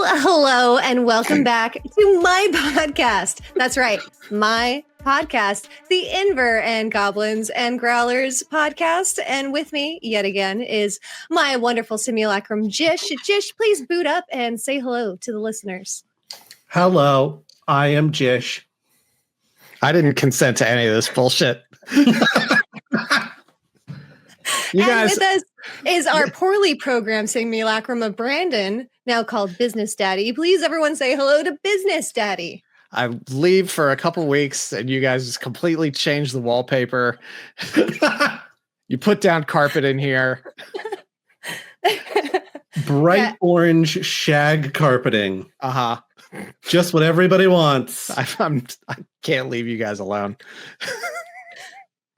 Well, hello and welcome back to my podcast. That's right, my podcast, the Inver and Goblins and Growlers Podcast. And with me, yet again, is my wonderful simulacrum, Jish. Jish, please boot up and say hello to the listeners. Hello, I am Jish. I didn't consent to any of this bullshit. You guys, with us is our poorly programmed simulacrum of Brandon, now called Business Daddy. Please, everyone, say hello to Business Daddy. I leave for a couple weeks, and you guys just completely change the wallpaper. You put down carpet in here. Bright orange shag carpeting. Just what everybody wants. I can't leave you guys alone.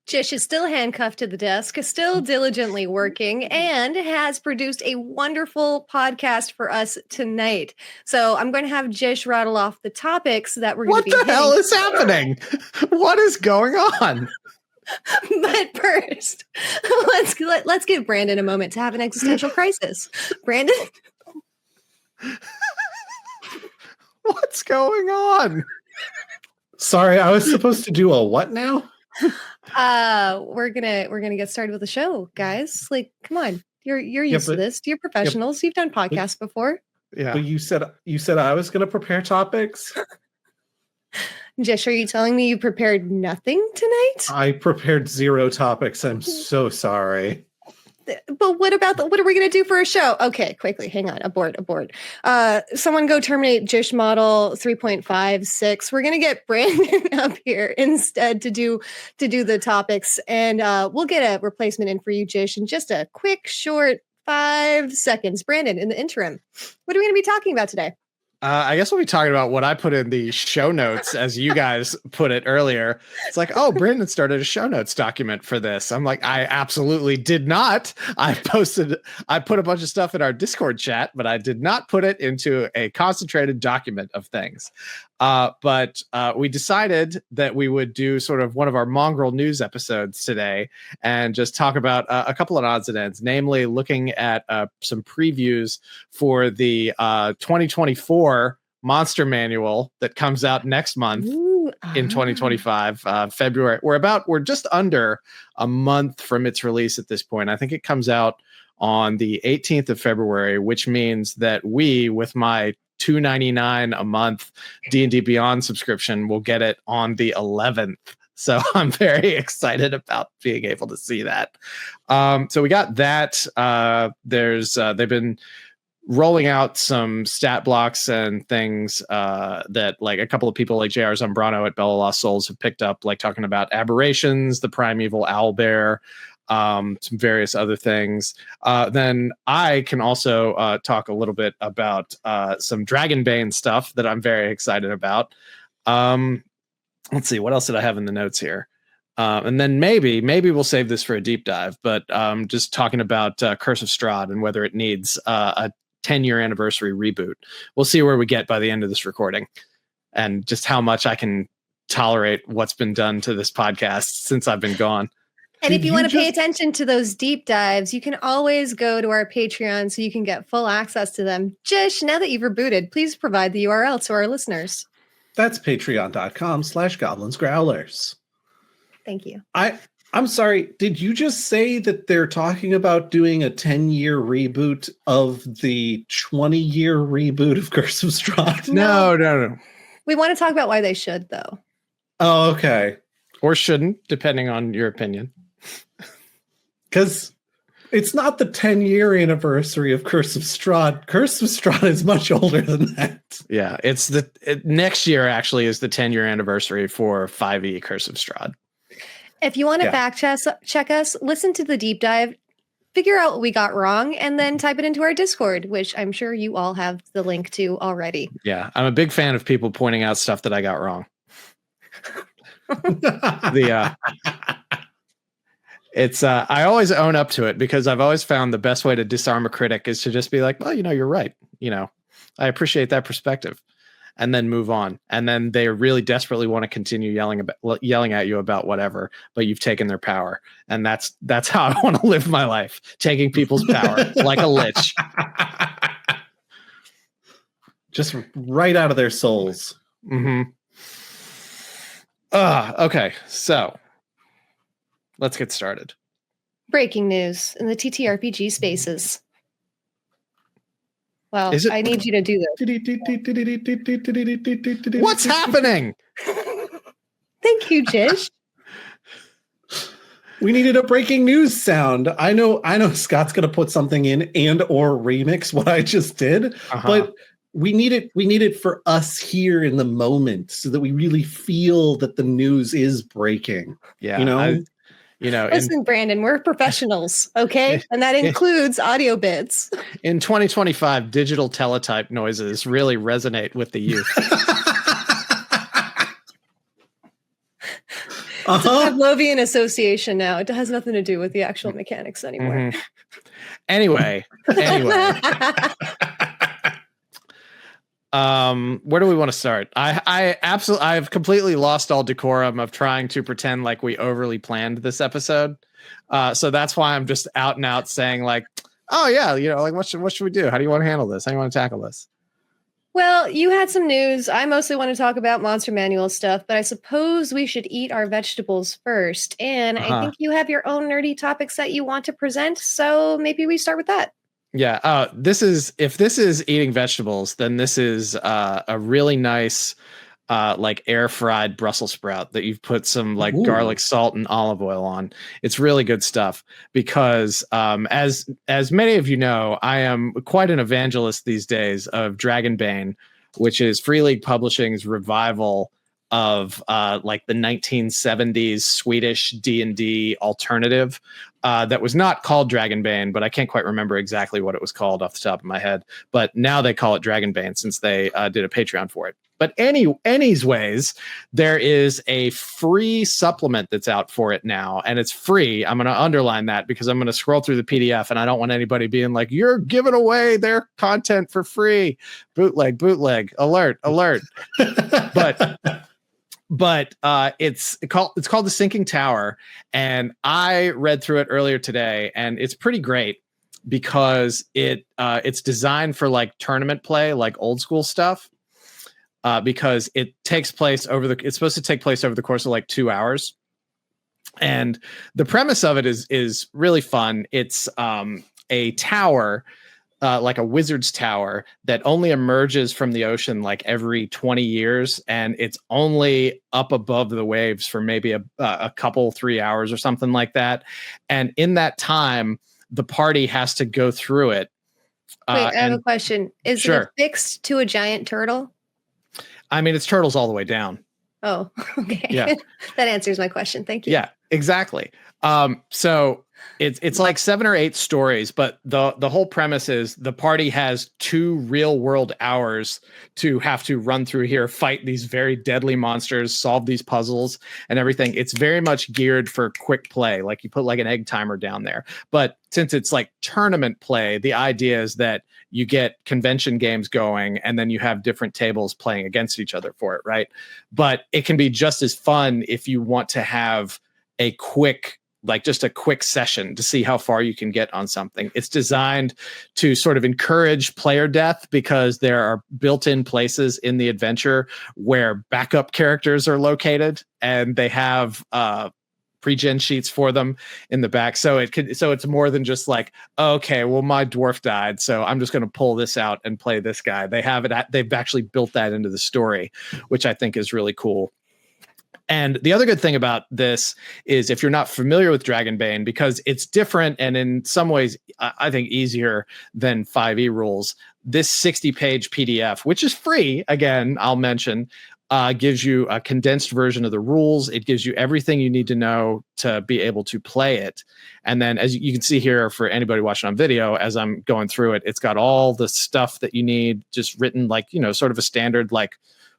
Jish is still handcuffed to the desk, still diligently working, and has produced a wonderful podcast for us tonight. So I'm going to have Jish rattle off the topics that we're going to be What the hell is happening? What is going on? But first, let's give Brandon a moment to have an existential crisis. Brandon? What's going on? Sorry, I was supposed to do a what now? We're gonna get started with the show, guys. Like, come on, you're used to this. You're professionals. You've done podcasts before. Yeah. But you said I was gonna prepare topics. Jish, are you telling me you prepared nothing tonight? I prepared 0 topics. I'm so sorry. But what are we going to do for a show? Okay, quickly, hang on. Abort. Someone go terminate Jish model 3.56. We're going to get Brandon up here instead to do the topics, and we'll get a replacement in for you, Jish, in just a quick, short 5 seconds. Brandon, in the interim, what are we going to be talking about today? I guess we'll be talking about what I put in the show notes, as you guys put it earlier. It's like, oh, Brandon started a show notes document for this. I'm like, I absolutely did not. I put a bunch of stuff in our Discord chat, but I did not put it into a concentrated document of things. But we decided that we would do sort of one of our mongrel news episodes today and just talk about a couple of odds and ends, namely looking at some previews for the 2024 Monster Manual that comes out next month. In 2025, February. We're just under a month from its release at this point. I think it comes out on the 18th of February, which means that we, with my $2.99 a month D&D Beyond subscription, will get it on the 11th. So I'm very excited about being able to see that. So we got that. They've been rolling out some stat blocks and things that like a couple of people like J.R. Zambrano at Bella Lost Souls have picked up, like talking about aberrations, the primeval owlbear, some various other things. Then I can also talk a little bit about some Dragonbane stuff that I'm very excited about. Let's see, what else did I have in the notes here? And then maybe we'll save this for a deep dive, but just talking about Curse of Strahd and whether it needs a 10-year anniversary reboot. We'll see where we get by the end of this recording and just how much I can tolerate what's been done to this podcast since I've been gone. And if you want to pay attention to those deep dives, you can always go to our Patreon so you can get full access to them. Jish, now that you've rebooted, please provide the URL to our listeners. That's patreon.com/goblinsgrowlers. Thank you. I'm sorry, did you just say that they're talking about doing a 10-year reboot of the 20-year reboot of Curse of Strahd? No. We want to talk about why they should, though. Oh, okay. Or shouldn't, depending on your opinion. Because it's not the 10-year anniversary of Curse of Strahd. Curse of Strahd is much older than that. Yeah, next year actually is the 10-year anniversary for 5e Curse of Strahd. If you want to fact check us, listen to the deep dive, figure out what we got wrong, and then type it into our Discord, which I'm sure you all have the link to already. Yeah, I'm a big fan of people pointing out stuff that I got wrong. I always own up to it because I've always found the best way to disarm a critic is to just be like, well, you're right. I appreciate that perspective. And then move on. And then they really desperately want to continue yelling at you about whatever, but you've taken their power. And that's how I want to live my life, taking people's power like a lich. Just right out of their souls. Mm-hmm. Okay, so let's get started. Breaking news in the TTRPG spaces. Well, I need you to do this. What's happening? Thank you, Jish. We needed a breaking news sound. I know Scott's going to put something in and or remix what I just did, but we need it for us here in the moment so that we really feel that the news is breaking. Yeah. Listen, Brandon, we're professionals, okay? And that includes audio bits. In 2025, digital teletype noises really resonate with the youth. It's a Pavlovian association now. It has nothing to do with the actual mechanics anymore. Mm-hmm. Anyway. Where do we want to start? I've completely lost all decorum of trying to pretend like we overly planned this episode. So that's why I'm just out and out saying like, oh yeah, like what should we do? How do you want to handle this? How do you want to tackle this? Well, you had some news. I mostly want to talk about Monster Manual stuff, but I suppose we should eat our vegetables first. And I think you have your own nerdy topics that you want to present. So maybe we start with that. Yeah. If this is eating vegetables, then this is a really nice like air fried Brussels sprout that you've put some like garlic, salt, and olive oil on. It's really good stuff because as many of you know, I am quite an evangelist these days of Dragonbane, which is Free League Publishing's revival of like the 1970s Swedish D&D alternative that was not called Dragonbane, but I can't quite remember exactly what it was called off the top of my head. But now they call it Dragonbane since they did a Patreon for it. But anyways, there is a free supplement that's out for it now, and it's free. I'm going to underline that because I'm going to scroll through the PDF, and I don't want anybody being like, "You're giving away their content for free." Bootleg, alert. But it's called The Sinking Tower, and I read through it earlier today, and it's pretty great because it's designed for like tournament play, like old school stuff. Because it takes place it's supposed to take place over the course of like 2 hours. And the premise of it is really fun. It's a tower, like a wizard's tower that only emerges from the ocean like every 20 years. And it's only up above the waves for maybe a couple, 3 hours or something like that. And in that time, the party has to go through it. Wait, I have a question. Is it affixed to a giant turtle? I mean, it's turtles all the way down. Oh, okay. Yeah. That answers my question. Thank you. Yeah, exactly. So it's like 7 or 8 stories, but the whole premise is the party has 2 real world hours to have to run through here, fight these very deadly monsters, solve these puzzles and everything. It's very much geared for quick play. Like you put like an egg timer down there. But since it's like tournament play, the idea is that you get convention games going and then you have different tables playing against each other for it, right? But it can be just as fun if you want to have a quick session to see how far you can get on something. It's designed to sort of encourage player death because there are built-in places in the adventure where backup characters are located and they have pre-gen sheets for them in the back. So it's more than just like, okay, well, my dwarf died, so I'm just going to pull this out and play this guy. They've actually built that into the story, which I think is really cool. And the other good thing about this is if you're not familiar with Dragonbane, because it's different and in some ways, I think easier than 5e rules, this 60-page PDF, which is free, again, I'll mention, gives you a condensed version of the rules. It gives you everything you need to know to be able to play it. And then as you can see here, for anybody watching on video, as I'm going through it, it's got all the stuff that you need just written like, sort of a standard, like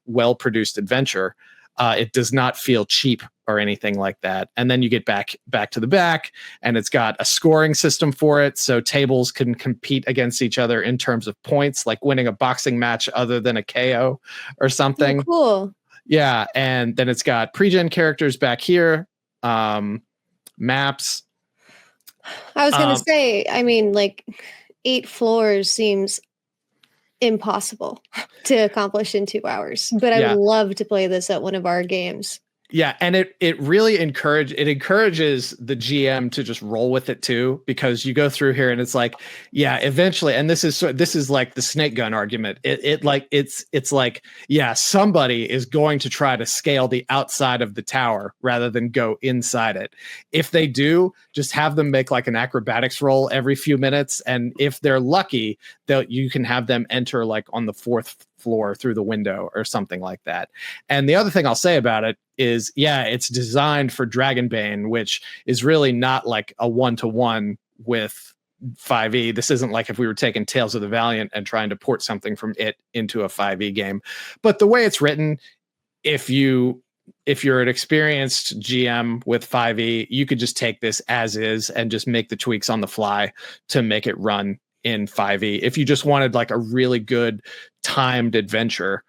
well-produced adventure. It does not feel cheap or anything like that. And then you get back to the back, and it's got a scoring system for it. So tables can compete against each other in terms of points, like winning a boxing match other than a KO or something. Oh, cool. Yeah. And then it's got pre-gen characters back here, maps. I was going to say, I mean, like 8 floors seems impossible to accomplish in 2 hours. But I would love to play this at one of our games. Yeah, and it really encourages the GM to just roll with it too, because you go through here and it's like, yeah, eventually, and this is like the snake gun argument. It's like, yeah, somebody is going to try to scale the outside of the tower rather than go inside it. If they do, just have them make like an acrobatics roll every few minutes, and if they're lucky, you can have them enter like on the 4th floor through the window or something like that. And the other thing I'll say about it is, yeah, it's designed for Dragonbane, which is really not like a 1-to-1 with 5e. This isn't like if we were taking Tales of the Valiant and trying to port something from it into a 5e game. But the way it's written, if you're an experienced GM with 5e, you could just take this as is and just make the tweaks on the fly to make it run in 5e. If you just wanted like a really good timed adventure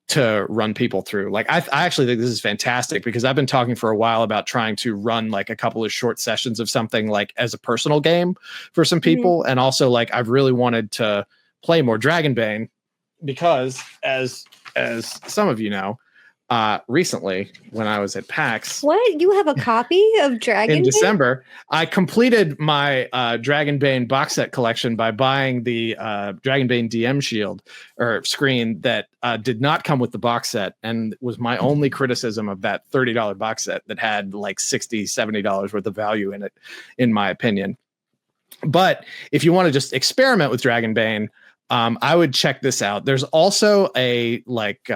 to run people through. Like I actually think this is fantastic, because I've been talking for a while about trying to run like a couple of short sessions of something like as a personal game for some people. And also like I've really wanted to play more Dragonbane, because as some of you know, recently when I was at PAX. What? You have a copy of Dragonbane? In December, I completed my Dragonbane box set collection by buying the Dragonbane DM shield or screen that did not come with the box set, and was my only criticism of that $30 box set that had like $60, $70 worth of value in it, in my opinion. But if you want to just experiment with Dragonbane, I would check this out. There's also a like...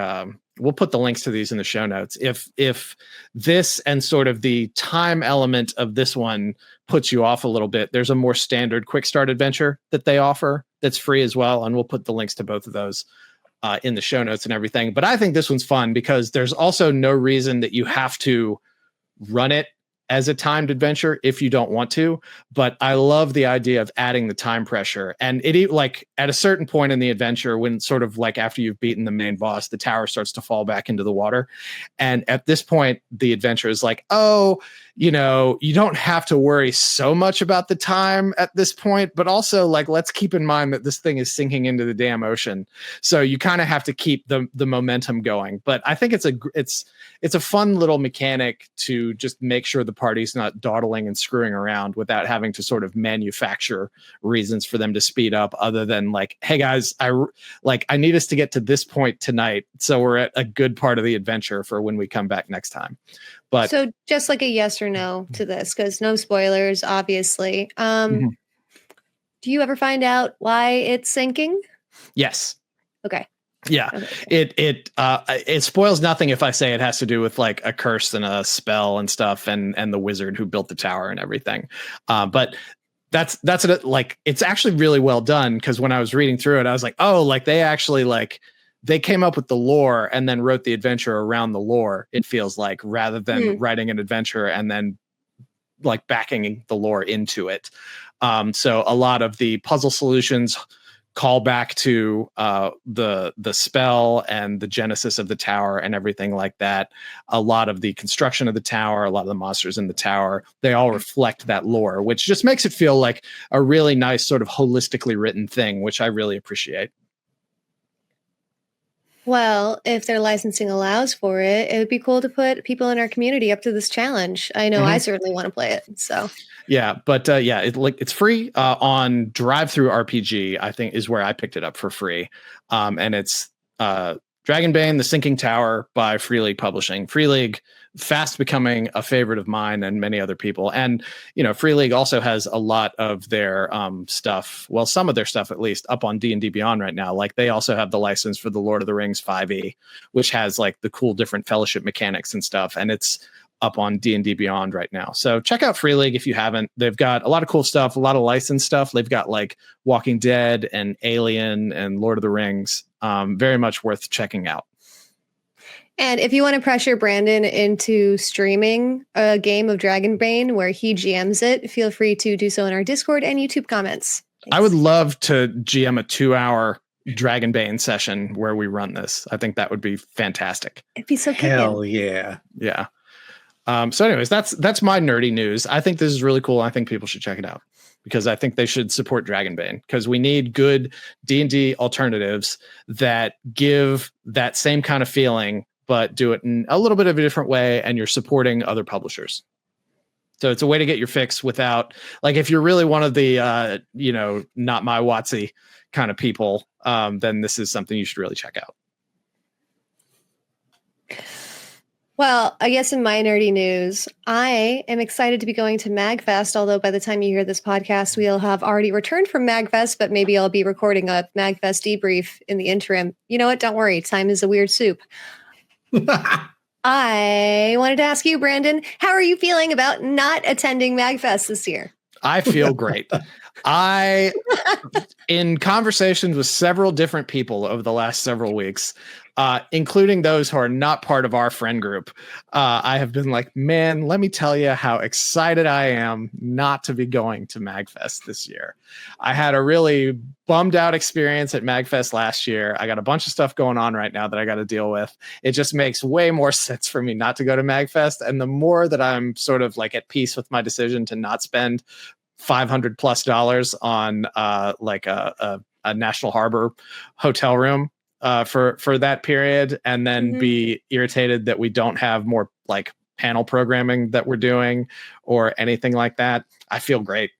we'll put the links to these in the show notes. If this and sort of the time element of this one puts you off a little bit, there's a more standard quick start adventure that they offer that's free as well. And we'll put the links to both of those in the show notes and everything. But I think this one's fun because there's also no reason that you have to run it as a timed adventure if you don't want to. But I love the idea of adding the time pressure. And it, like, at a certain point in the adventure, when sort of like after you've beaten the main boss, the tower starts to fall back into the water. And at this point, the adventure is like, oh, you know, you don't have to worry so much about the time at this point, but also like, let's keep in mind that this thing is sinking into the damn ocean. So you kind of have to keep the momentum going. But I think it's a fun little mechanic to just make sure the party's not dawdling and screwing around without having to sort of manufacture reasons for them to speed up, other than like, hey guys, I need us to get to this point tonight, so we're at a good part of the adventure for when we come back next time. But so just like a yes or no to this, because no spoilers, obviously. Do you ever find out why it's sinking? Yes. Okay. Yeah. Okay. It spoils nothing if I say it has to do with like a curse and a spell and stuff, and the wizard who built the tower and everything. But that's like, it's actually really well done, because when I was reading through it, I was like, oh, like they actually like, they came up with the lore and then wrote the adventure around the lore, it feels like, rather than writing an adventure and then like backing the lore into it. So a lot of the puzzle solutions call back to the spell and the genesis of the tower and everything like that. A lot of the construction of the tower, a lot of the monsters in the tower, they all reflect that lore, which just makes it feel like a really nice sort of holistically written thing, which I really appreciate. Well, if their licensing allows for it, it would be cool to put people in our community up to this challenge. I know I certainly want to play it. So yeah, but it's free on Drive-Thru RPG, I think, is where I picked it up for free. And it's Dragonbane, The Sinking Tower by Free League Publishing. Free League, fast becoming a favorite of mine and many other people. And, you know, Free League also has a lot of their stuff, well, some of their stuff at least, up on D&D Beyond right now. Like they also have the license for the Lord of the Rings 5e, which has like the cool different fellowship mechanics and stuff. And it's up on D&D Beyond right now. So check out Free League if you haven't. They've got a lot of cool stuff, a lot of licensed stuff. They've got like Walking Dead and Alien and Lord of the Rings. Very much worth checking out. And if you want to pressure Brandon into streaming a game of Dragonbane where he GMs it, feel free to do so in our Discord and YouTube comments. Thanks. I would love to GM a 2-hour Dragonbane session where we run this. I think that would be fantastic. It'd be so good. Hell yeah. Yeah. So anyways, that's my nerdy news. I think this is really cool. I think people should check it out. because I think they should support Dragonbane, because we need good D&D alternatives that give that same kind of feeling, but do it in a little bit of a different way, and you're supporting other publishers. So it's a way to get your fix without, like, if you're really one of the, not my Watsy kind of people, then this is something you should really check out. Well, I guess in my nerdy news, I am excited to be going to MAGFest, although by the time you hear this podcast, we'll have already returned from MAGFest, but maybe I'll be recording a MAGFest debrief in the interim. You know what? Don't worry. Time is a weird soup. I wanted to ask you, Brandon, how are you feeling about not attending MAGFest this year? I feel great. In conversations with several different people over the last several weeks, including those who are not part of our friend group, I have been like, man, let me tell you how excited I am not to be going to MAGFest this year. I had a really bummed out experience at MAGFest last year. I got a bunch of stuff going on right now that I got to deal with. It just makes way more sense for me not to go to MAGFest. And the more that I'm sort of like at peace with my decision to not spend $500+ on like a National Harbor hotel room for that period, and then be irritated that we don't have more like panel programming that we're doing or anything like that, I feel great.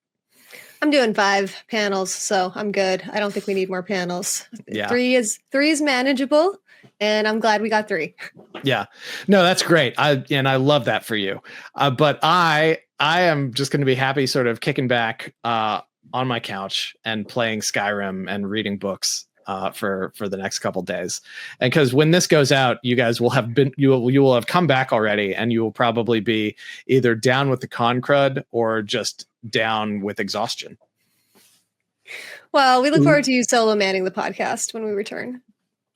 I'm doing 5 panels, so I'm good. I don't think we need more panels. Yeah. 3 is manageable, and I'm glad we got 3. Yeah, no, that's great. I love that for you. But I am just going to be happy sort of kicking back on my couch and playing Skyrim and reading books for the next couple days. And because when this goes out, you guys will have you will have come back already, and you will probably be either down with the con crud or just down with exhaustion. Well, we look forward to you solo manning the podcast when we return.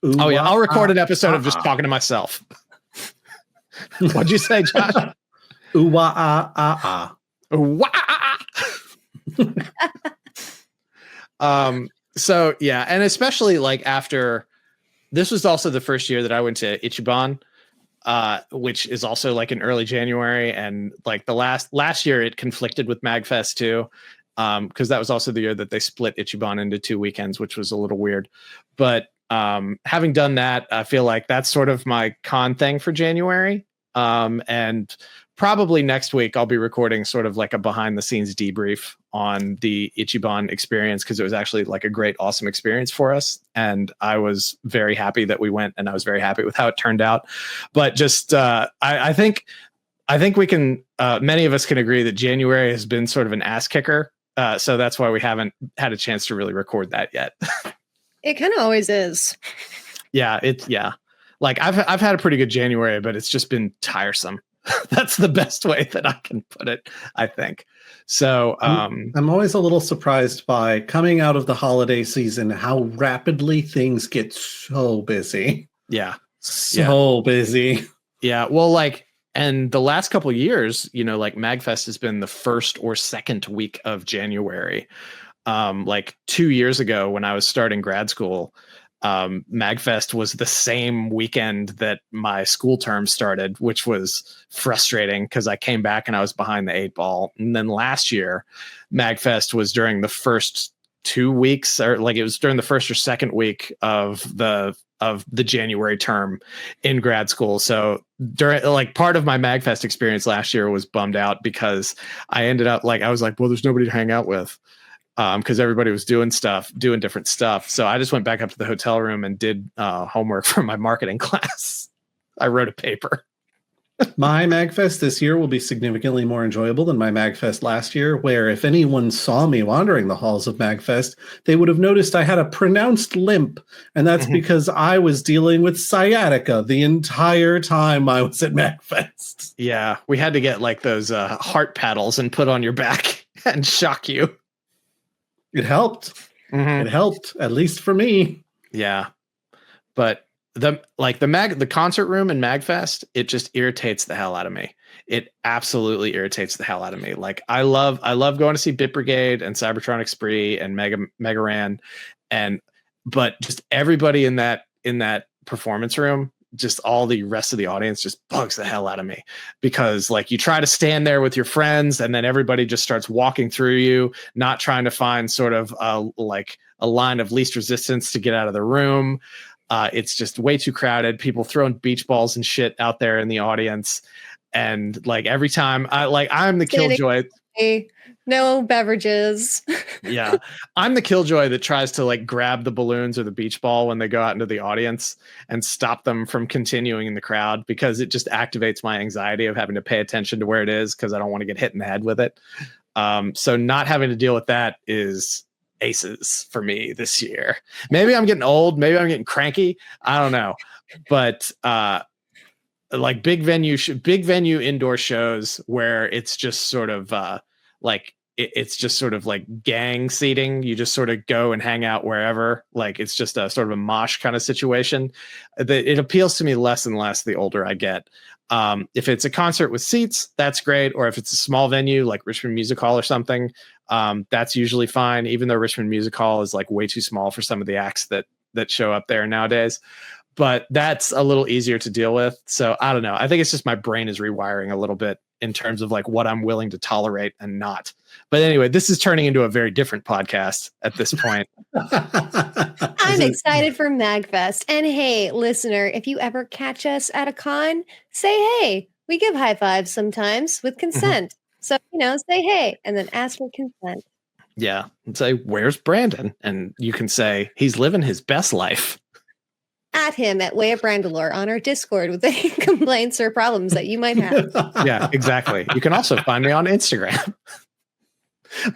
Oh yeah, I'll record an episode of just talking to myself. What'd you say, Josh? Ooh-wah-ah-ah-ah. So yeah, and especially like after this was also the first year that I went to Ichiban, which is also like in early January, and like the last year it conflicted with MAGFest too, because that was also the year that they split Ichiban into 2 weekends, which was a little weird. But having done that, I feel like that's sort of my con thing for January. And probably next week I'll be recording sort of like a behind the scenes debrief on the Ichiban experience, because it was actually like a great, awesome experience for us. And I was very happy that we went, and I was very happy with how it turned out. But just, I think we can, many of us can agree that January has been sort of an ass kicker. So that's why we haven't had a chance to really record that yet. It kind of always is. Yeah. Like I've had a pretty good January, but it's just been tiresome. That's the best way that I can put it, I think. So I'm always a little surprised by coming out of the holiday season, how rapidly things get so busy. Yeah. So busy. Yeah. Well, like, and the last couple of years, like MAGFest has been the first or second week of January. Like 2 years ago when I was starting grad school, MAGFest was the same weekend that my school term started, which was frustrating because I came back and I was behind the 8 ball. And then last year, MAGFest was during the first 2 weeks, or like it was during the first or second week of the January term in grad school. So during like part of my MAGFest experience last year was bummed out because I ended up like, I was like, well, there's nobody to hang out with. Because everybody was doing different stuff. So I just went back up to the hotel room and did homework for my marketing class. I wrote a paper. My MAGFest this year will be significantly more enjoyable than my MAGFest last year, where if anyone saw me wandering the halls of MAGFest, they would have noticed I had a pronounced limp. And that's because I was dealing with sciatica the entire time I was at MAGFest. Yeah, we had to get like those heart paddles and put on your back and shock you. It helped. It helped, at least for me. Yeah. But the concert room in MAGFest, it just irritates the hell out of me. It absolutely irritates the hell out of me. Like I love going to see Bit Brigade and Cybertronic Spree and Mega Ran, but just everybody in that performance room just all the rest of the audience just bugs the hell out of me, because like you try to stand there with your friends and then everybody just starts walking through you, not trying to find sort of like a line of least resistance to get out of the room. It's just way too crowded. People throwing beach balls and shit out there in the audience. And like every time I'm the killjoy. No beverages. Yeah. I'm the killjoy that tries to like grab the balloons or the beach ball when they go out into the audience and stop them from continuing in the crowd, because it just activates my anxiety of having to pay attention to where it is, because I don't want to get hit in the head with it. So not having to deal with that is aces for me this year. Maybe I'm getting old. Maybe I'm getting cranky. I don't know. But like big venue indoor shows where it's just sort of like it's just sort of like gang seating. You just sort of go and hang out wherever. Like it's just a sort of a mosh kind of situation. It appeals to me less and less the older I get. If it's a concert with seats, that's great. Or if it's a small venue like Richmond Music Hall or something, that's usually fine. Even though Richmond Music Hall is like way too small for some of the acts that show up there nowadays. But that's a little easier to deal with. So I don't know. I think it's just my brain is rewiring a little bit in terms of like what I'm willing to tolerate and not. But anyway, this is turning into a very different podcast at this point. I'm excited for MAGFest. And hey, listener, if you ever catch us at a con, say hey. We give high fives sometimes with consent. So, say hey and then ask for consent. Yeah. And say, where's Brandon? And you can say, he's living his best life. At him at Way of Brandalore on our Discord with any complaints or problems that you might have. Yeah, exactly. You can also find me on Instagram.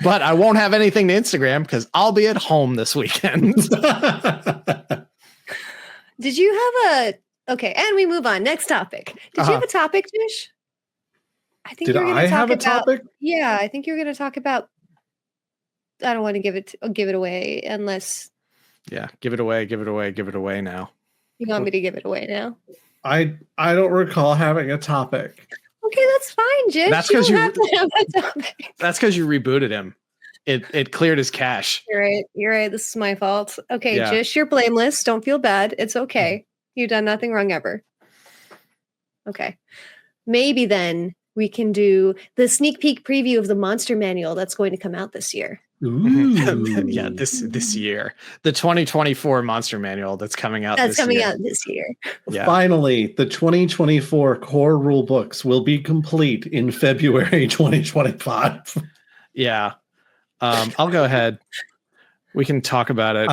But I won't have anything to Instagram because I'll be at home this weekend. Did you have okay, and we move on. Next topic. Did you have a topic, Tish? I think Did I have a topic? Yeah, I think you're going to talk about. I don't want to give it away unless. Yeah, give it away now. You want me to give it away now? I don't recall having a topic. Okay, that's fine, Jish. That's because you have to have a topic. That's because you rebooted him. It cleared his cache. You're right. This is my fault. Okay, Yeah. Jish, you're blameless. Don't feel bad. It's okay. You've done nothing wrong ever. Okay. Maybe then we can do the sneak peek preview of the monster manual that's going to come out this year. Ooh. Yeah, this year. The 2024 monster manual that's coming out out this year. Yeah. Finally, the 2024 core rule books will be complete in February 2025. Yeah. I'll go ahead. We can talk about it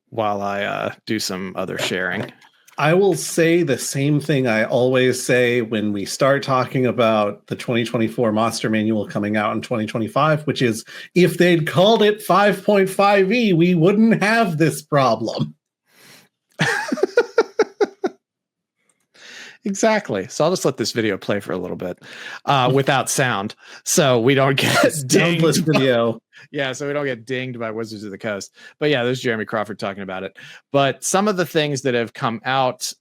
while I do some other sharing. I will say the same thing I always say when we start talking about the 2024 Monster Manual coming out in 2025, which is if they'd called it 5.5e, we wouldn't have this problem. Exactly. So I'll just let this video play for a little bit without sound, so we don't get Soundless video. Yeah, so we don't get dinged by Wizards of the Coast. But yeah, there's Jeremy Crawford talking about it. But some of the things that have come out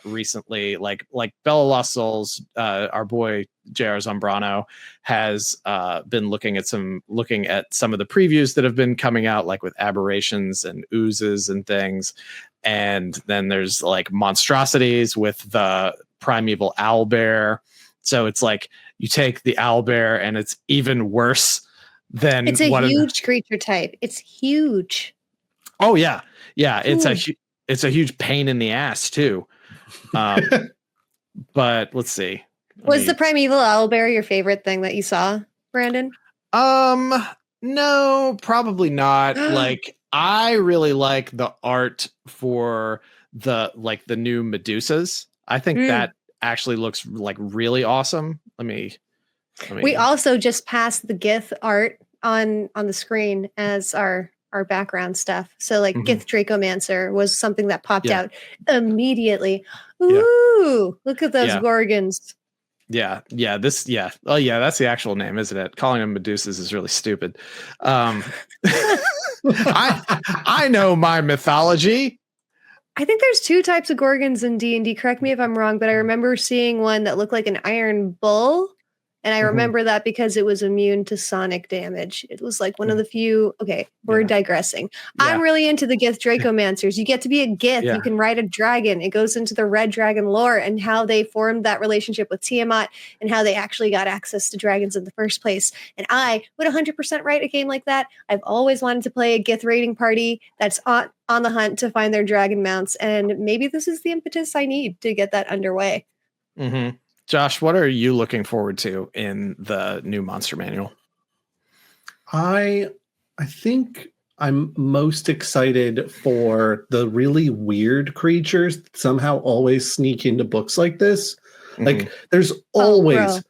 recently, like Bella Lost Souls, our boy J.R. Zambrano has been looking at some of the previews that have been coming out, like with aberrations and oozes and things. And then there's like monstrosities with the primeval owlbear. So it's like you take the owlbear and it's even worse than it's a huge creature type. It's huge. Oh yeah. Yeah. It's a huge pain in the ass too. But let's see. Was the primeval owlbear your favorite thing that you saw, Brandon? No, probably not. Like I really like the art for the new Medusas. I think that actually looks like really awesome. We also just passed the Gith art on the screen as our background stuff. So like Gith Dracomancer was something that popped out immediately. Ooh, look at those Gorgons. Yeah. Oh yeah, that's the actual name, isn't it? Calling them Medusas is really stupid. I know my mythology. I think there's two types of Gorgons in D&D. Correct me if I'm wrong, but I remember seeing one that looked like an iron bull And I remember that because it was immune to sonic damage. It was like one of the few. Okay, we're digressing. Yeah. I'm really into the Gith Dracomancers. You get to be a Gith. Yeah. You can ride a dragon. It goes into the Red Dragon lore and how they formed that relationship with Tiamat and how they actually got access to dragons in the first place. And I would 100% write a game like that. I've always wanted to play a Gith raiding party that's on the hunt to find their dragon mounts. And maybe this is the impetus I need to get that underway. Mm-hmm. Josh, what are you looking forward to in the new Monster Manual? I think I'm most excited for the really weird creatures that somehow always sneak into books like this. Like there's always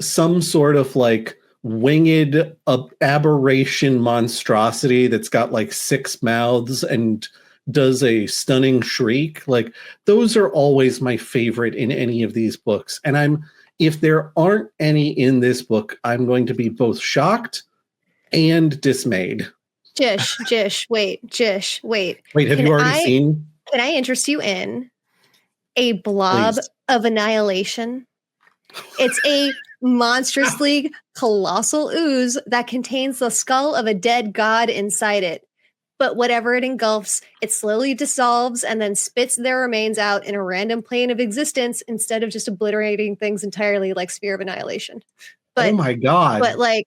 some sort of like winged aberration monstrosity that's got like 6 mouths and does a stunning shriek. Like those are always my favorite in any of these books. And if there aren't any in this book, I'm going to be both shocked and dismayed. Jish, wait. Wait, have you already seen? Can I interest you in a blob of annihilation? It's a Monstrous League colossal ooze that contains the skull of a dead god inside it. But whatever it engulfs, it slowly dissolves and then spits their remains out in a random plane of existence instead of just obliterating things entirely like Sphere of Annihilation. But, oh my god. But like,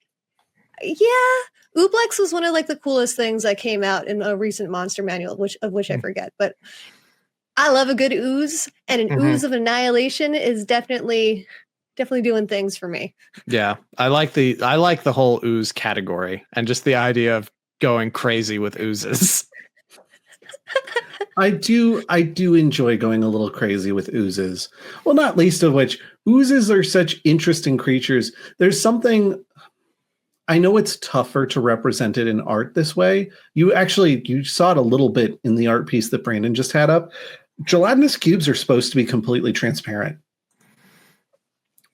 yeah, Ooblex was one of like the coolest things that came out in a recent Monster Manual, of which I forget. But I love a good ooze, and an ooze of annihilation is definitely doing things for me. Yeah, I like the whole ooze category and just the idea of going crazy with oozes. I do enjoy going a little crazy with oozes. Well, not least of which, oozes are such interesting creatures. There's something, I know it's tougher to represent it in art this way. You saw it a little bit in the art piece that Brandon just had up. Gelatinous cubes are supposed to be completely transparent.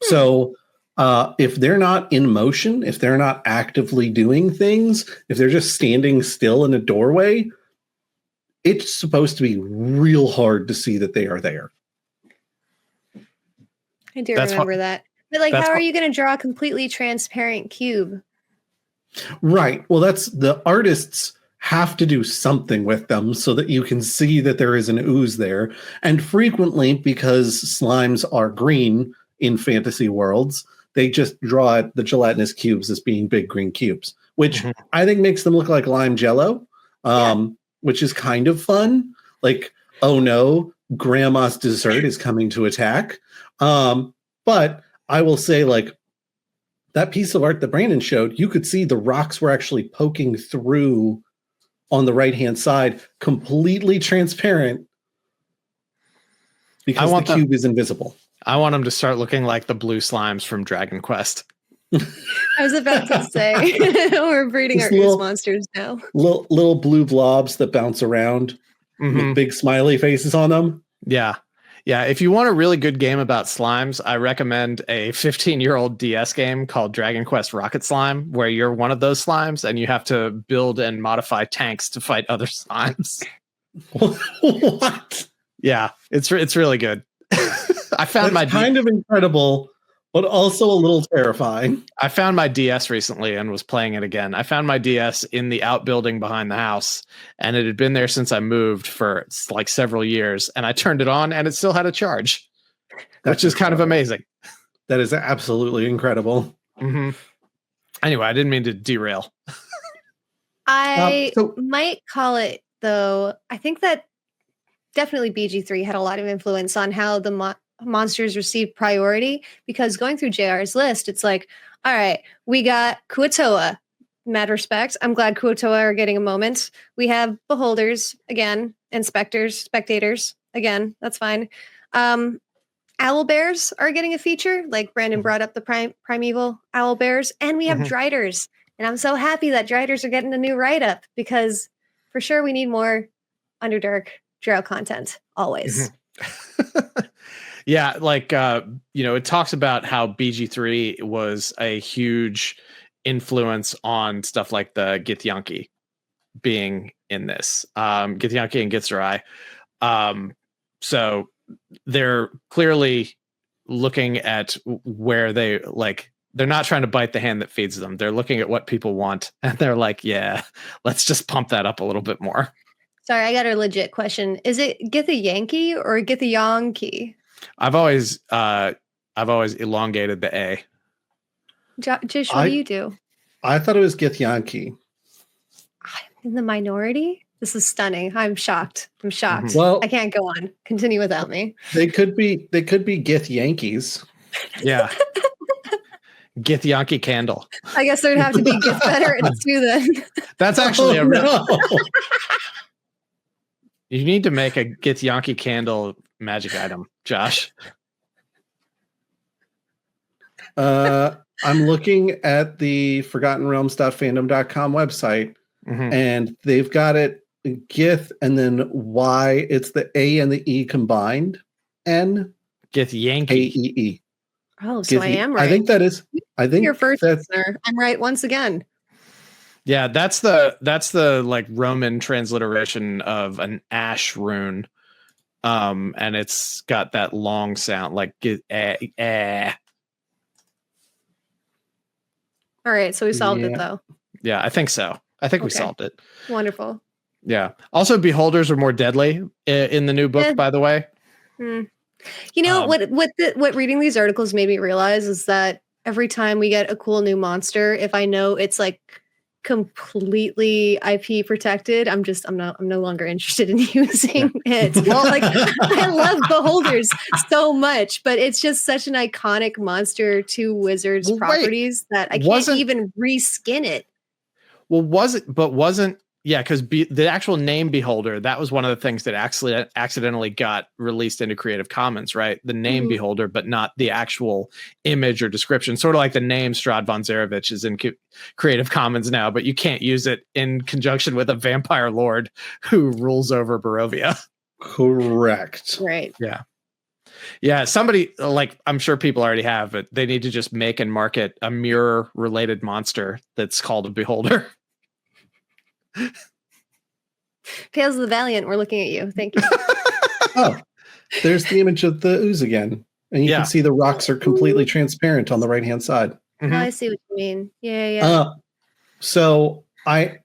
So if they're not in motion, if they're not actively doing things, if they're just standing still in a doorway, it's supposed to be real hard to see that they are there. I do remember that. But like, how are you going to draw a completely transparent cube? Right. Well, the artists have to do something with them so that you can see that there is an ooze there. And frequently, because slimes are green in fantasy worlds, they just draw the gelatinous cubes as being big green cubes, which I think makes them look like lime jello, which is kind of fun. Like, oh no, grandma's dessert is coming to attack. But I will say, like, that piece of art that Brandon showed, you could see the rocks were actually poking through on the right-hand side, completely transparent because the cube is invisible. I want them to start looking like the blue slimes from Dragon Quest. I was about to say, we're breeding our ooze monsters now. Little blue blobs that bounce around with big smiley faces on them. Yeah. Yeah. If you want a really good game about slimes, I recommend a 15-year-old DS game called Dragon Quest Rocket Slime, where you're one of those slimes and you have to build and modify tanks to fight other slimes. What? Yeah. It's really good. I found my kind of incredible, but also a little terrifying. I found my DS recently and was playing it again. I found my DS in the outbuilding behind the house, and it had been there since I moved for like several years. And I turned it on, and it still had a charge, which is kind of amazing. That is absolutely incredible. Anyway, I didn't mean to derail. I might call it, though. I think that definitely BG3 had a lot of influence on how the monsters received priority, because going through JR's list, it's like, all right, we got Kuatoa, mad respect. I'm glad Kuatoa are getting a moment. We have beholders again, inspectors, spectators again. That's fine. Owl bears are getting a feature, like Brandon brought up the primeval owl bears, and we have driders. And I'm so happy that driders are getting a new write-up, because for sure we need more Underdark Drow content always. Yeah, like, it talks about how BG3 was a huge influence on stuff like the Githyanki being in this. Githyanki and Githzerai. So they're clearly looking at where they're not trying to bite the hand that feeds them. They're looking at what people want, and they're like, yeah, let's just pump that up a little bit more. Sorry, I got a legit question. Is it get the Yankee or get the Yankee? I've always elongated the A. Jish, what do you do? I thought it was Githyanki. I'm in the minority? This is stunning. I'm shocked. Mm-hmm. Well, I can't go on. Continue without me. They could be Gith Yankees. Yeah. Githyanki candle. I guess there'd have to be Gith better at 2 then. That's actually no. You need to make a Githyanki candle magic item, Josh. I'm looking at the ForgottenRealms.fandom.com website, and they've got it Gith and then Y. It's the A and the E combined. N. Githyanki. A-E-E. Oh, so I am right. I think that is. I think your first listener. I'm right once again. Yeah, that's the like Roman transliteration of an ash rune. And it's got that long sound like All right, so we solved it though. Yeah, I think so. I think we solved it. Wonderful. Yeah. Also, beholders are more deadly in the new book, by the way. You know, what reading these articles made me realize is that every time we get a cool new monster, if I know it's like completely IP protected, I'm no longer interested in using it. Well, like I love beholders so much, but it's just such an iconic monster to Wizards properties that I can't even reskin it. Well, wasn't because the actual name Beholder, that was one of the things that accidentally got released into Creative Commons, right? The name Beholder, but not the actual image or description. Sort of like the name Strahd von Zarovich is in Creative Commons now, but you can't use it in conjunction with a vampire lord who rules over Barovia. Correct. Right. Yeah. Yeah. Somebody, like, I'm sure people already have, but they need to just make and market a mirror-related monster that's called a Beholder. Tales of the Valiant, we're looking at you. Thank you. Oh, there's the image of the ooze again. And you can see the rocks are completely transparent on the right-hand side. Mm-hmm. Oh, I see what you mean. Yeah. So I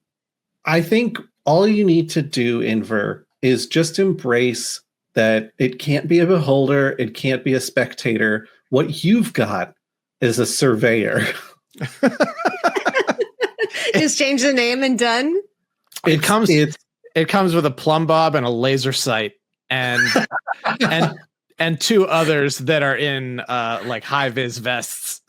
think all you need to do, Inver, is just embrace that it can't be a beholder, it can't be a spectator. What you've got is a surveyor. Just change the name and done. It comes with a plumb bob and a laser sight and and 2 others that are in like high vis vests.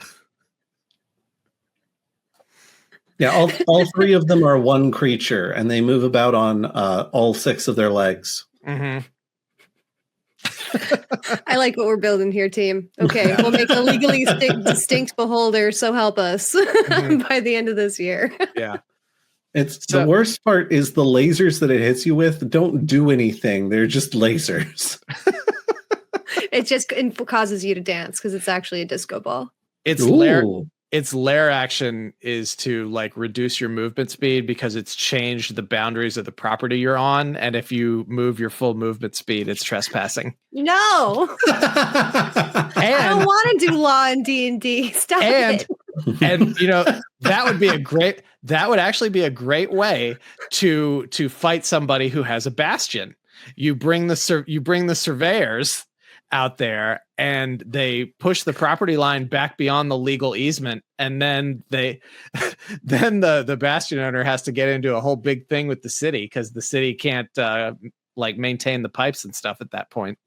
Yeah, all 3 of them are one creature, and they move about on all 6 of their legs. Mm-hmm. I like what we're building here, team. Okay, we'll make a legally distinct beholder, so help us by the end of this year. Yeah. The worst part is the lasers that it hits you with don't do anything. They're just lasers. It just causes you to dance because it's actually a disco ball. Its lair action is to like reduce your movement speed because it's changed the boundaries of the property you're on. And if you move your full movement speed, it's trespassing. No. I don't want to do law in D&D. Stop it. And you know, that would actually be a great way to fight somebody who has a bastion. You bring the surveyors out there and they push the property line back beyond the legal easement, and then the bastion owner has to get into a whole big thing with the city because the city can't like maintain the pipes and stuff at that point.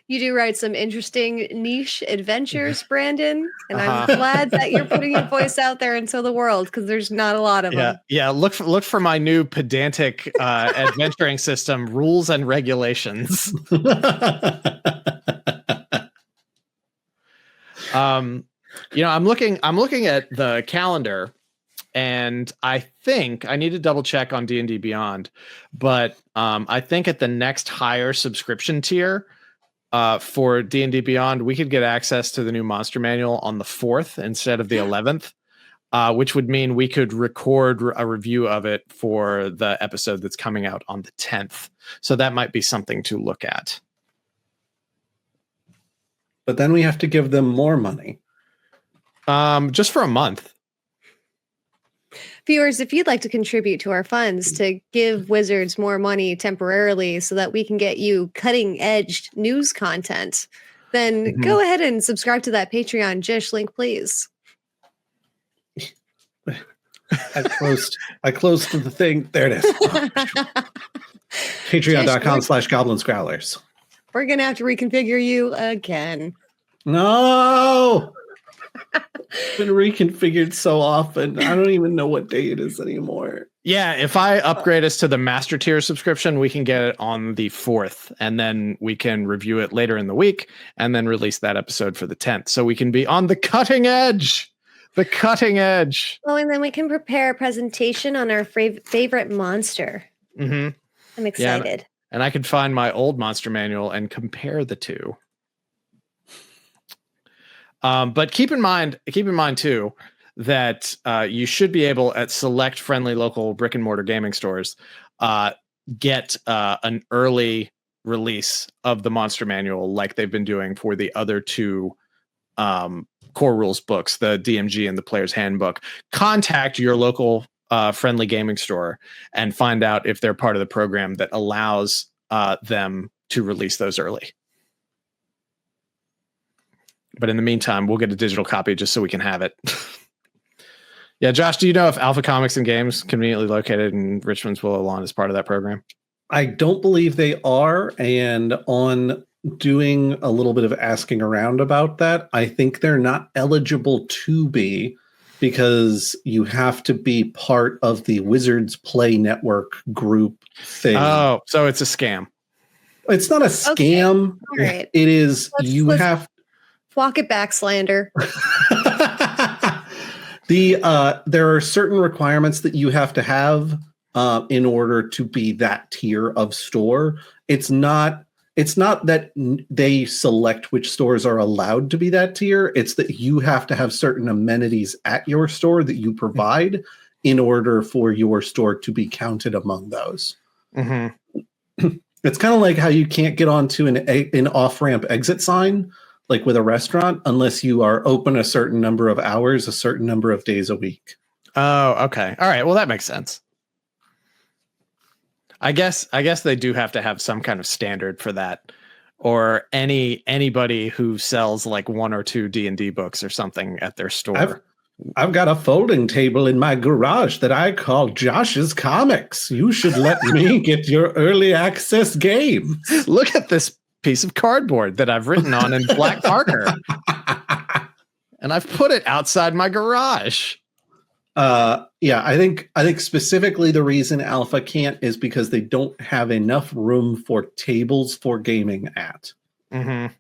You do write some interesting niche adventures, Brandon, and I'm glad that you're putting your voice out there into the world because there's not a lot of them. Yeah. Look for my new pedantic adventuring system, Rules and Regulations. I'm looking at the calendar, and I think I need to double check on D&D Beyond, but I think at the next higher subscription tier. For D&D Beyond, we could get access to the new monster manual on the 4th instead of the 11th, which would mean we could record a review of it for the episode that's coming out on the 10th. So that might be something to look at. But then we have to give them more money. Just for a month. Viewers, if you'd like to contribute to our funds to give Wizards more money temporarily so that we can get you cutting edge news content, then go ahead and subscribe to that Patreon Jish link, please. I closed the thing. There it is. Patreon.com/goblinsgrowlers. We're going to have to reconfigure you again. No! It's been reconfigured so often. I don't even know what day it is anymore. Yeah, if I upgrade us to the master tier subscription, we can get it on the 4th, and then we can review it later in the week and then release that episode for the 10th. So we can be on the cutting edge. The cutting edge. Oh, and then we can prepare a presentation on our favorite monster. Mm-hmm. I'm excited. Yeah, and I could find my old monster manual and compare the two. But keep in mind too, that you should be able at select friendly local brick and mortar gaming stores, get an early release of the monster manual like they've been doing for the other two core rules books, the DMG and the Player's Handbook. Contact your local friendly gaming store and find out if they're part of the program that allows them to release those early. But in the meantime, we'll get a digital copy just so we can have it. Yeah, Josh, do you know if Alpha Comics and Games, conveniently located in Richmond's Willow Lawn, is part of that program? I don't believe they are. And on doing a little bit of asking around about that, I think they're not eligible to be, because you have to be part of the Wizards Play Network group thing. Oh, so it's a scam. It's not a scam. Okay. Right. It is, let's have... Walk it back, Slander. There are certain requirements that you have to have in order to be that tier of store. It's not that they select which stores are allowed to be that tier. It's that you have to have certain amenities at your store that you provide in order for your store to be counted among those. Mm-hmm. It's kind of like how you can't get onto an off-ramp exit sign, like with a restaurant, unless you are open a certain number of hours, a certain number of days a week. Oh, okay. All right. Well, that makes sense. I guess they do have to have some kind of standard for that, or anybody who sells like 1 or 2 D&D books or something at their store. I've got a folding table in my garage that I call Josh's Comics. You should let me get your early access games. Look at this piece of cardboard that I've written on in black marker. And I've put it outside my garage. Yeah, I think specifically the reason Alpha can't is because they don't have enough room for tables for gaming at. Mm-hmm.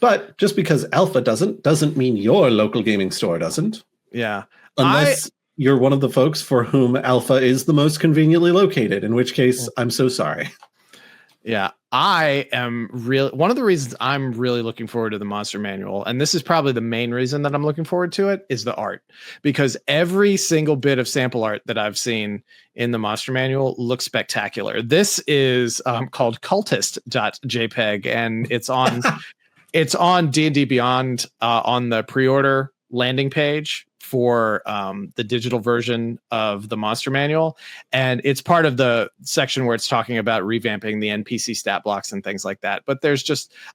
But just because Alpha doesn't mean your local gaming store doesn't. Yeah. Unless you're one of the folks for whom Alpha is the most conveniently located, in which case I'm so sorry. Yeah, I am one of the reasons I'm really looking forward to the Monster Manual, and this is probably the main reason that I'm looking forward to it, is the art. Because every single bit of sample art that I've seen in the Monster Manual looks spectacular. This is called cultist.jpg, and it's on it's on D&D Beyond on the pre-order landing page for the digital version of the Monster Manual. And it's part of the section where it's talking about revamping the NPC stat blocks and things like that. But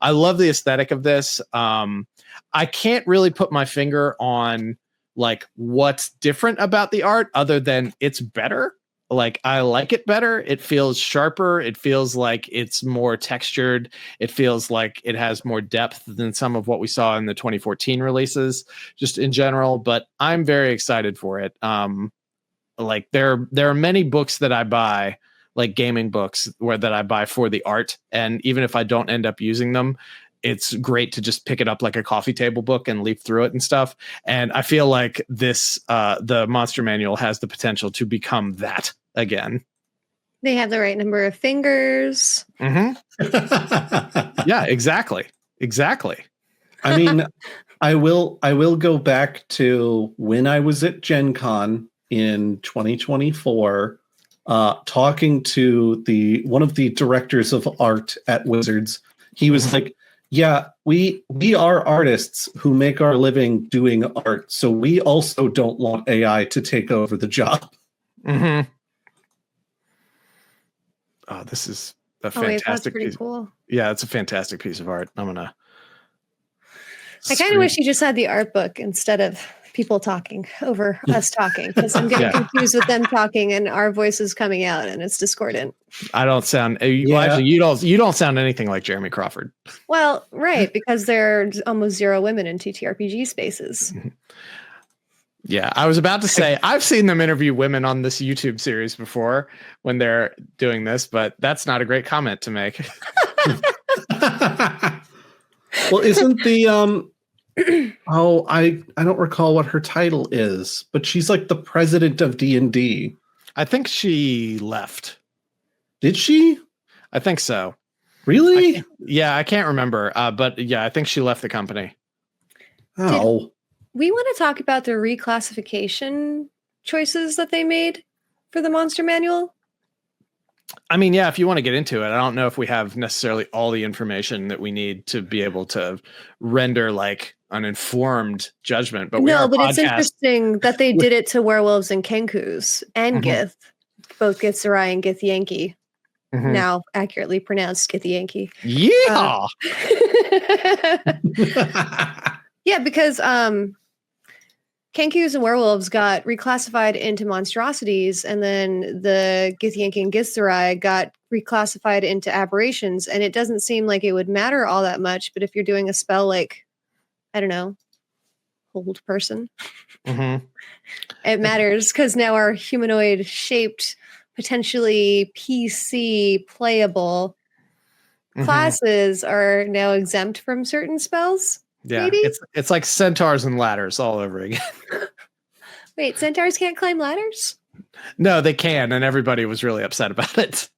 I love the aesthetic of this. I can't really put my finger on like what's different about the art other than it's better. Like, I like it better. It feels sharper. It feels like it's more textured. It feels like it has more depth than some of what we saw in the 2014 releases, just in general. But I'm very excited for it. Like there are many books that I buy, like gaming books, that I buy for the art. And even if I don't end up using them, it's great to just pick it up like a coffee table book and leaf through it and stuff. And I feel like this, the Monster Manual has the potential to become that again. They have the right number of fingers. Mm-hmm. Yeah, exactly. I mean, I will go back to when I was at Gen Con in 2024, talking to one of the directors of art at Wizards. He was like, Yeah, we are artists who make our living doing art, so we also don't want AI to take over the job. Mm-hmm. Oh, this is a fantastic that's pretty piece. cool. Yeah, it's a fantastic piece of art. I'm gonna. I kind of wish you just had the art book instead of people talking over us talking, because I'm getting confused with them talking and our voices coming out, and it's discordant. I don't sound. Well, actually, you don't sound anything like Jeremy Crawford. Well, right, because there's almost zero women in TTRPG spaces. Yeah, I was about to say I've seen them interview women on this YouTube series before when they're doing this, but that's not a great comment to make. Well, isn't the I don't recall what her title is, but she's like the president of D&D. I think she left. Did she? I think so. Really? I can't remember. But yeah, I think she left the company. Oh. We want to talk about the reclassification choices that they made for the monster manual. I mean, yeah, if you want to get into it, I don't know if we have necessarily all the information that we need to be able to render like an informed judgment. But it's interesting that they did it to werewolves and kenkus and Gith, both Githzerai and Githyanki. Now accurately pronounced Githyanki. Yeah. Yeah, because Kenkus and werewolves got reclassified into monstrosities, and then the Githyanki and Githzerai got reclassified into aberrations, and it doesn't seem like it would matter all that much, but if you're doing a spell like, I don't know, hold person, it matters, because now our humanoid-shaped, potentially PC playable classes are now exempt from certain spells. Yeah, maybe? It's like centaurs and ladders all over again. Wait, centaurs can't climb ladders? No, they can, and everybody was really upset about it.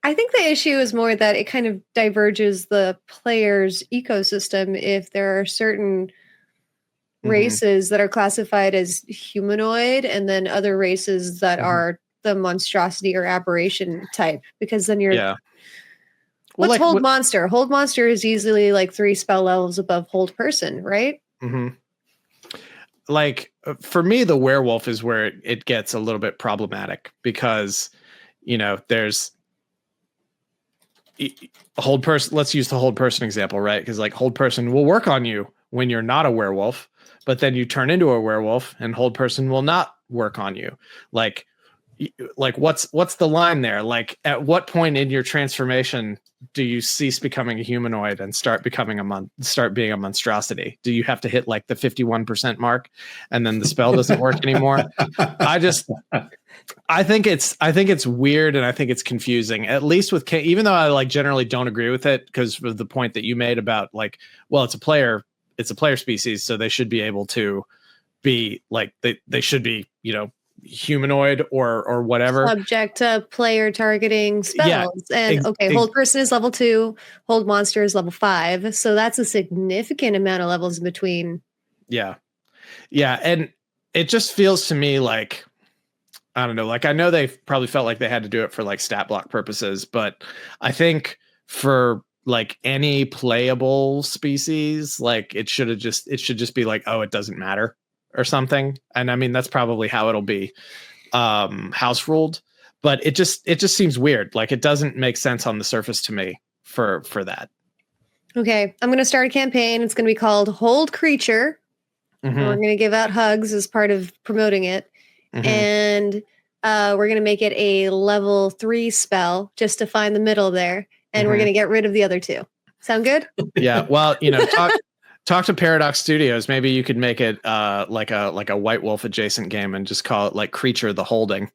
I think the issue is more that it kind of diverges the player's ecosystem if there are certain races that are classified as humanoid and then other races that are the monstrosity or aberration type, because then you're... Yeah. Well, what's Hold Monster? Hold Monster is easily like 3 spell levels above Hold Person, right? Like, for me, the werewolf is where it gets a little bit problematic because, you know, there's Hold Person. Let's use the Hold Person example, right? Because like Hold Person will work on you when you're not a werewolf, but then you turn into a werewolf and Hold Person will not work on you. Like what's the line there? Like, at what point in your transformation do you cease becoming a humanoid and start becoming start being a monstrosity? Do you have to hit like the 51% mark and then the spell doesn't work anymore? I think it's weird, and I think it's confusing, at least with even though I like generally don't agree with it, because of the point that you made about like, well, it's a player species, so they should be able to be like, they should be, you know, humanoid or whatever, subject to player targeting spells. Hold Person is level 2, Hold Monster is level 5, so that's a significant amount of levels in between. Yeah, and it just feels to me like, I don't know, like, I know they probably felt like they had to do it for like stat block purposes, but I think for like any playable species, like it should just be like, oh, it doesn't matter or something. And I mean, that's probably how it'll be house ruled, but it just seems weird. Like, it doesn't make sense on the surface to me for that. Okay, I'm going to start a campaign. It's going to be called Hold Creature. And we're going to give out hugs as part of promoting it. And we're going to make it a level 3 spell just to find the middle there. And we're going to get rid of the other 2. Sound good? Yeah. Well, you know, talk to Paradox Studios. Maybe you could make it like a White Wolf adjacent game and just call it like Creature the Holding.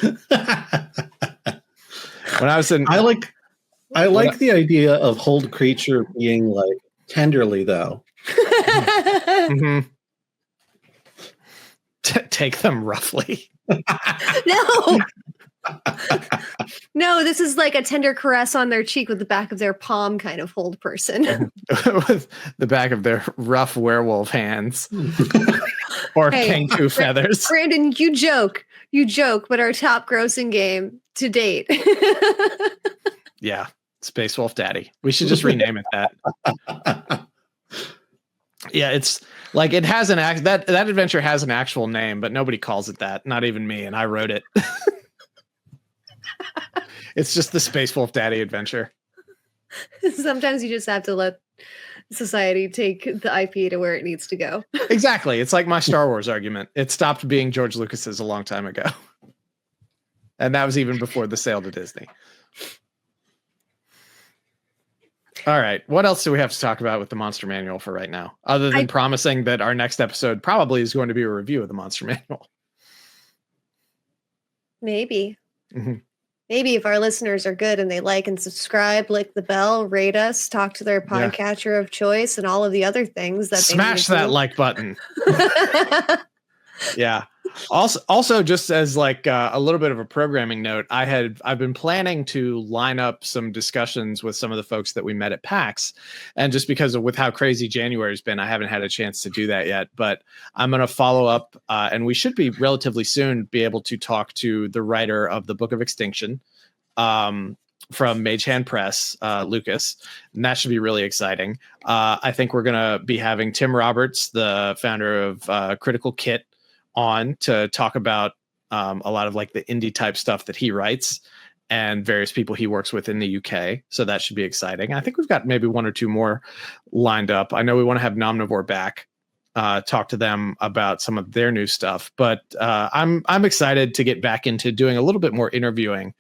When I was in, I like the idea of Hold Creature being like tenderly though. Take them roughly. No. No, this is like a tender caress on their cheek with the back of their palm kind of hold person. With the back of their rough werewolf hands. Or kangaroo feathers. Brandon, you joke, but our top grossing game to date. Yeah, Space Wolf Daddy. We should just rename it that. Yeah, it's like it has that adventure has an actual name, but nobody calls it that. Not even me, and I wrote it. It's just the Space Wolf Daddy adventure. Sometimes you just have to let society take the IP to where it needs to go. Exactly. It's like my Star Wars argument. It stopped being George Lucas's a long time ago. And that was even before the sale to Disney. All right. What else do we have to talk about with the Monster Manual for right now? Other than promising that our next episode probably is going to be a review of the Monster Manual. Maybe. Mm-hmm. Maybe if our listeners are good and they like and subscribe, click the bell, rate us, talk to their podcatcher of choice, and all of the other things that smash that like button. Yeah. Also, just as like a little bit of a programming note, I've been planning to line up some discussions with some of the folks that we met at PAX, and just because with how crazy January's been, I haven't had a chance to do that yet. But I'm going to follow up, and we should be relatively soon be able to talk to the writer of the Book of Extinction, from Mage Hand Press, Lucas, and that should be really exciting. I think we're going to be having Tim Roberts, the founder of Critical Kit, on to talk about a lot of like the indie type stuff that he writes and various people he works with in the UK. So that should be exciting. I think we've got maybe one or two more lined up. I know we want to have Nomnivore back, talk to them about some of their new stuff, but I'm excited to get back into doing a little bit more interviewing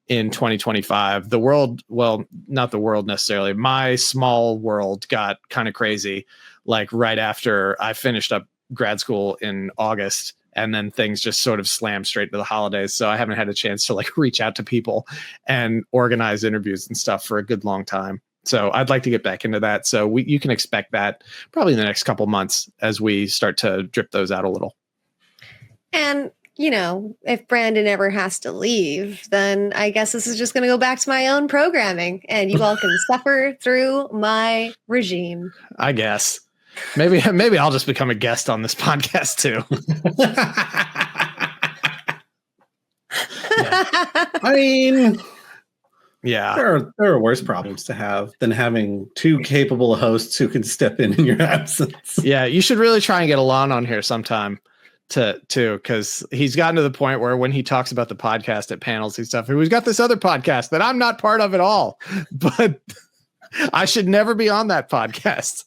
in 2025. The world, well, not the world necessarily, my small world got kind of crazy, like right after I finished up grad school in August, and then things just sort of slammed straight to the holidays. So I haven't had a chance to like reach out to people and organize interviews and stuff for a good long time. So I'd like to get back into that. So you can expect that probably in the next couple months as we start to drip those out a little. And, you know, if Brandon ever has to leave, then I guess this is just going to go back to my own programming, and you all can suffer through my regime. I guess. Maybe I'll just become a guest on this podcast too. I mean, yeah, there are worse problems to have than having two capable hosts who can step in your absence. Yeah, you should really try and get Alon on here sometime too, because he's gotten to the point where when he talks about the podcast at panels and stuff, we've got this other podcast that I'm not part of at all, but I should never be on that podcast.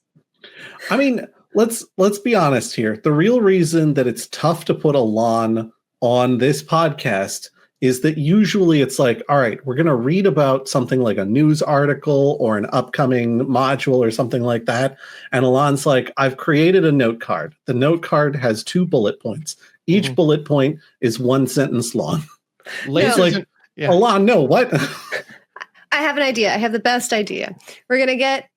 I mean, let's be honest here. The real reason that it's tough to put Alon on this podcast is that usually it's like, all right, we're going to read about something like a news article or an upcoming module or something like that. And Alon's like, I've created a note card. The note card has 2 bullet points. Each bullet point is 1 sentence long. It's like, Alon, no, what? I have an idea. I have the best idea. We're going to get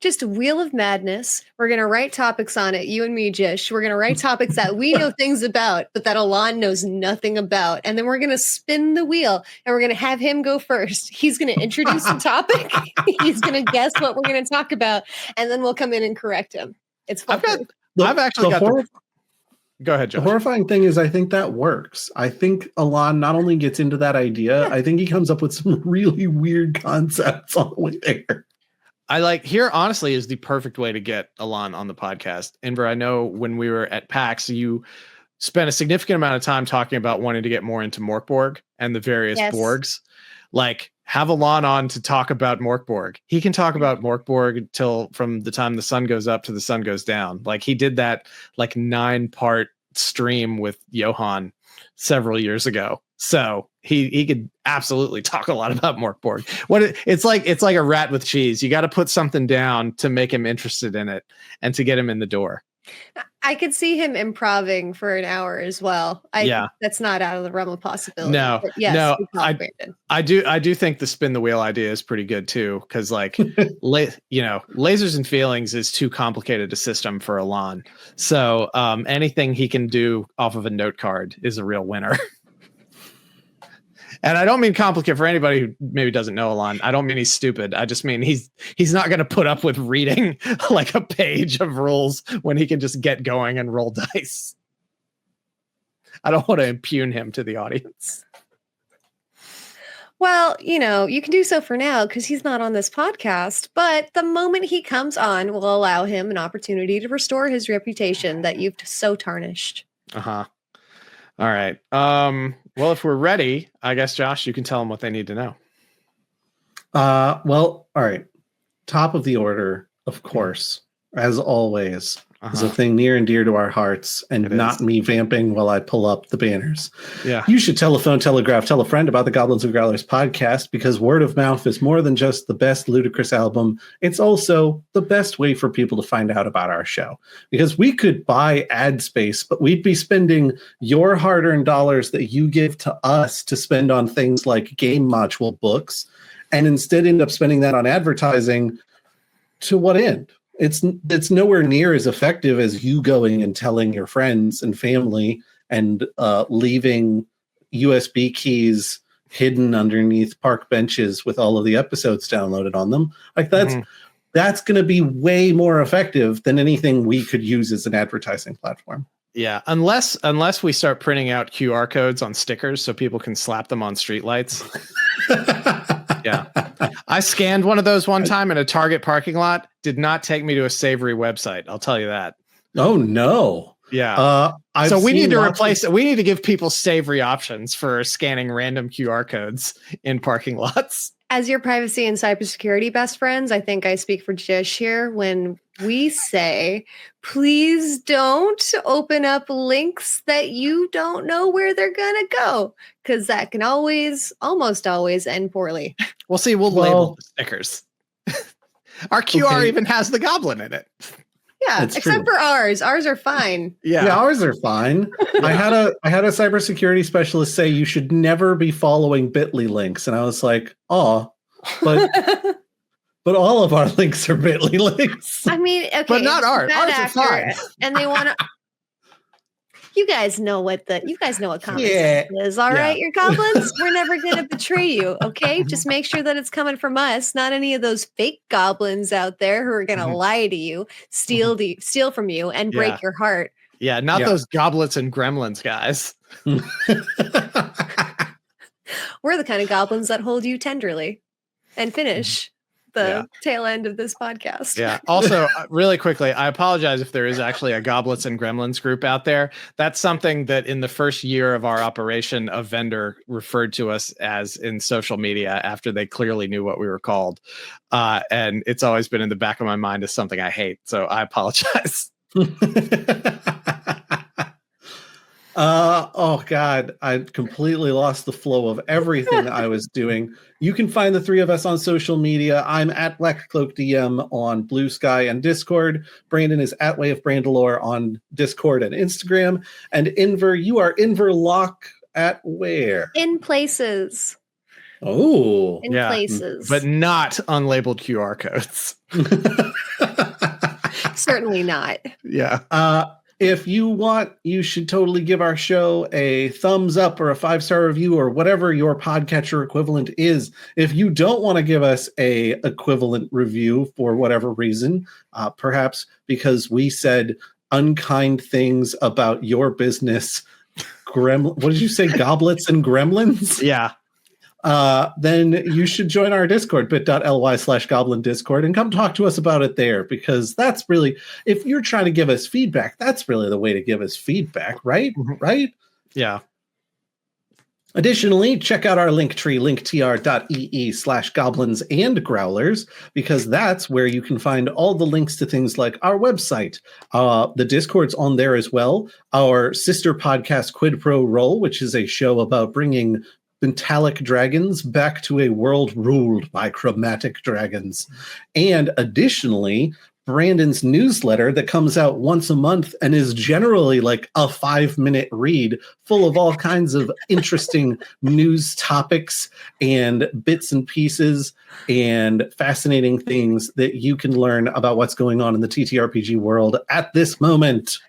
just a wheel of madness. We're going to write topics on it. You and me, Jish. We're going to write topics that we know things about, but that Alon knows nothing about. And then we're going to spin the wheel and we're going to have him go first. He's going to introduce the topic. He's going to guess what we're going to talk about. And then we'll come in and correct him. It's fun. I've actually got Go ahead, Josh. The horrifying thing is I think that works. I think Alon not only gets into that idea, I think he comes up with some really weird concepts on the way there. Here honestly is the perfect way to get Alon on the podcast. Inver, I know when we were at PAX, you spent a significant amount of time talking about wanting to get more into Morkborg and the various Borgs. Like, have Alon on to talk about Morkborg. He can talk about Morkborg till from the time the sun goes up to the sun goes down. Like, he did that like 9-part stream with Johan several years ago. So he could absolutely talk a lot about Morkborg. It's like a rat with cheese. You got to put something down to make him interested in it and to get him in the door. I could see him improving for an hour as well. That's not out of the realm of possibility. No, I do think the spin the wheel idea is pretty good too, because like lasers and feelings is too complicated a system for Alon. So anything he can do off of a note card is a real winner. And I don't mean complicated for anybody who maybe doesn't know Alon. I don't mean he's stupid. I just mean he's not going to put up with reading like a page of rules when he can just get going and roll dice. I don't want to impugn him to the audience. Well, you can do so for now because he's not on this podcast. But the moment he comes on, we'll allow him an opportunity to restore his reputation that you've so tarnished. Uh-huh. All right. Well, if we're ready, I guess, Josh, you can tell them what they need to know. Well, all right. Top of the order, of course, as always, is a thing near and dear to our hearts, and not me vamping while I pull up the banners. Yeah. You should telephone, telegraph, tell a friend about the Goblins and Growlers podcast, because word of mouth is more than just the best ludicrous album. It's also the best way for people to find out about our show, because we could buy ad space, but we'd be spending your hard-earned dollars that you give to us to spend on things like game module books, and instead end up spending that on advertising. To what end? It's nowhere near as effective as you going and telling your friends and family and leaving USB keys hidden underneath park benches with all of the episodes downloaded on them. Like that's going to be way more effective than anything we could use as an advertising platform. Yeah, unless we start printing out QR codes on stickers so people can slap them on streetlights. Yeah. I scanned one of those one time in a Target parking lot. Did not take me to a savory website. I'll tell you that. Oh, no. Yeah. So we need to replace it. We need to give people savory options for scanning random QR codes in parking lots. As your privacy and cybersecurity best friends, I think I speak for Jish here when we say, please don't open up links that you don't know where they're going to go, because that can almost always end poorly. We'll see. We'll label the stickers. Our QR even has the goblin in it. Yeah, except for ours. Ours are fine. Yeah, ours are fine. I had a cybersecurity specialist say you should never be following Bitly links, and I was like, oh, but all of our links are Bitly links. I mean, okay, but not ours. Ours are fine. And they want to. You guys know what common sense is, all right? Your goblins, we're never going to betray you, okay? Just make sure that it's coming from us, not any of those fake goblins out there who are going to lie to you, steal from you, and break your heart. Yeah, not those goblins and gremlins guys. We're the kind of goblins that hold you tenderly and finish the tail end of this podcast. Yeah. Also, really quickly, I apologize if there is actually a Goblins and Gremlins group out there. That's something that in the first year of our operation, a vendor referred to us as in social media after they clearly knew what we were called. And it's always been in the back of my mind as something I hate. So I apologize. Oh God, I completely lost the flow of everything I was doing. You can find the three of us on social media. I'm at BlackCloakDM on Blue Sky and Discord. Brandon is at Way of Brandalore on Discord and Instagram. And Inver, you are Inverlock at where? In places. Oh. In places. But not unlabeled QR codes. Certainly not. Yeah. If you want, you should totally give our show a thumbs up or a 5-star review or whatever your podcatcher equivalent is. If you don't want to give us a equivalent review for whatever reason, perhaps because we said unkind things about your business, what did you say, goblets and gremlins? Yeah. Then you should join our Discord, bit.ly/goblin discord, and come talk to us about it there, because that's really, if you're trying to give us feedback, that's really the way to give us feedback, right? Mm-hmm. Right? Yeah. Additionally, check out our Linktree, linktr.ee/goblins and growlers, because that's where you can find all the links to things like our website. The Discord's on there as well. Our sister podcast, Quid Pro Roll, which is a show about bringing metallic dragons back to a world ruled by chromatic dragons. And additionally, Brandon's newsletter that comes out once a month and is generally like a 5-minute read full of all kinds of interesting news topics and bits and pieces and fascinating things that you can learn about what's going on in the TTRPG world at this moment.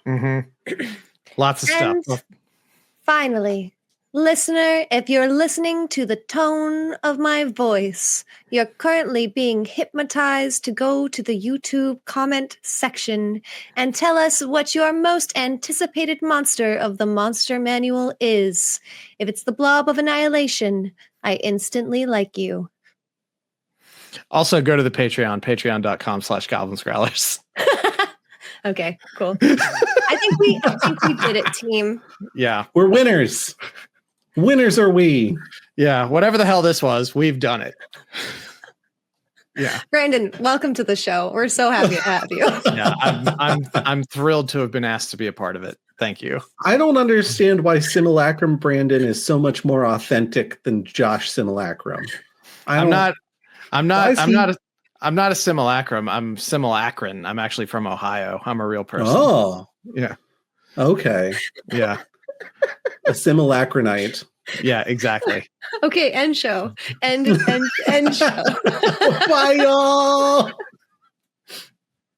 Mm-hmm. Lots of stuff. Finally, Listener, if you're listening to the tone of my voice, you're currently being hypnotized to go to the YouTube comment section and tell us what your most anticipated monster of the Monster Manual is. If it's the Blob of Annihilation, I instantly like you. Also, go to the Patreon, patreon.com/Goblins Growlers. Okay, cool. I think we did it, team. Yeah. We're winners. Winners are we. Yeah. Whatever the hell this was, we've done it. Yeah. Brandon, welcome to the show. We're so happy to have you. Yeah. I'm thrilled to have been asked to be a part of it. Thank you. I don't understand why Simulacrum Brandon is so much more authentic than Josh Simulacrum. I'm not a simulacrum. I'm simulacron. I'm actually from Ohio. I'm a real person. Oh. Yeah. Okay. Yeah. A simulacronite. Yeah, exactly. Okay, end show. End show. Bye, y'all.